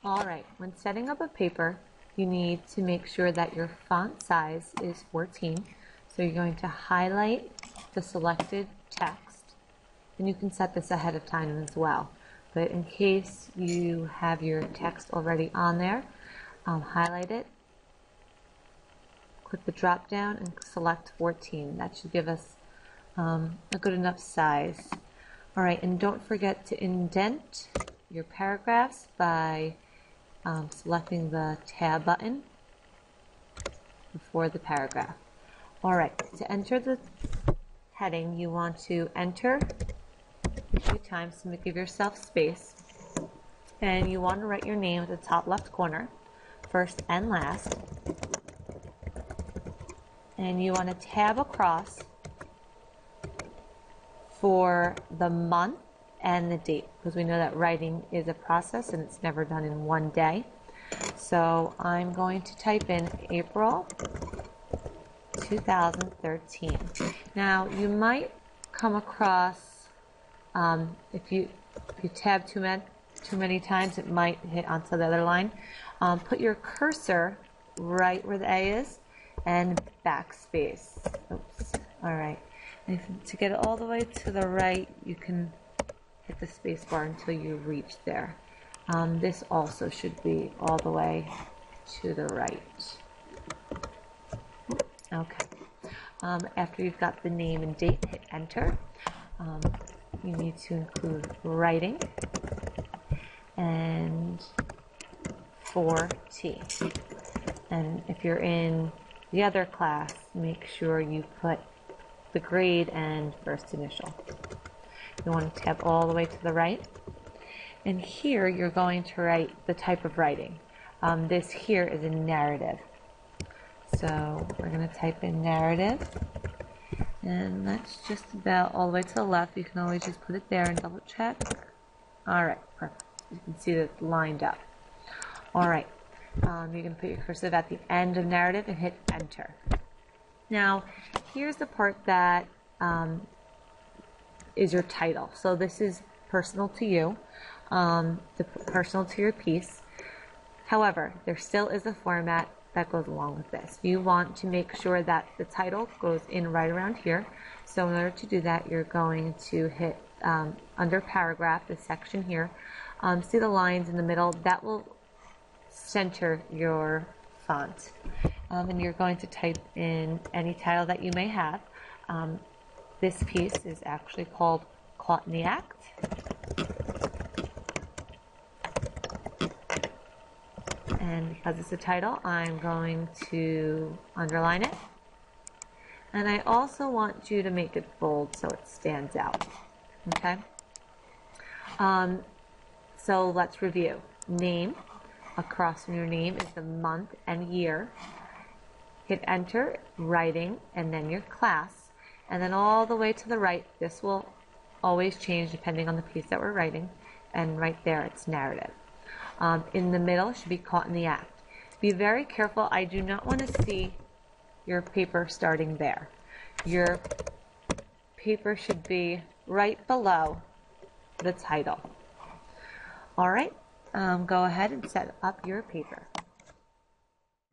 All right, when setting up a paper, you need to make sure that your font size is 14. So you're going to highlight the selected text, and you can set this ahead of time as well. But in case you have your text already on there, highlight it, click the drop down and select 14. That should give us a good enough size. All right, and don't forget to indent your paragraphs by selecting the tab button before the paragraph. All right, to enter the heading, you want to enter a few times to give yourself space, and you want to write your name at the top left corner, first and last, and you want to tab across for the month and the date, because we know that writing is a process and it's never done in one day. So I'm going to type in April 2013. Now you might come across, if you tab too many times, it might hit onto the other line. Put your cursor right where the A is and backspace. Oops. All right. And to get it all the way to the right, you can hit the space bar until you reach there. This also should be all the way to the right. Okay. After you've got the name and date, hit enter. You need to include writing and 4T. And if you're in the other class, make sure you put the grade and first initial. You want to tab all the way to the right. And here you're going to write the type of writing. This here is a narrative. So we're going to type in narrative. And that's just about all the way to the left. You can always just put it there and double check. All right, perfect. You can see that it's lined up. All right, you can put your cursor at the end of narrative and hit enter. Now, here's the part that is your title. So this is personal to you, personal to your piece. However, there still is a format that goes along with this. You want to make sure that the title goes in right around here. So in order to do that, you're going to hit under paragraph, the section here. See the lines in the middle? That will center your font. And you're going to type in any title that you may have. This piece is actually called Caught in the Act. And because it's a title, I'm going to underline it. And I also want you to make it bold so it stands out. Okay? So let's review. Name. Across from your name is the month and year. Hit enter, writing, and then your class. And then all the way to the right, this will always change depending on the piece that we're writing. And right there, it's narrative. In the middle should be caught in the act. Be very careful. I do not want to see your paper starting there. Your paper should be right below the title. All right, go ahead and set up your paper.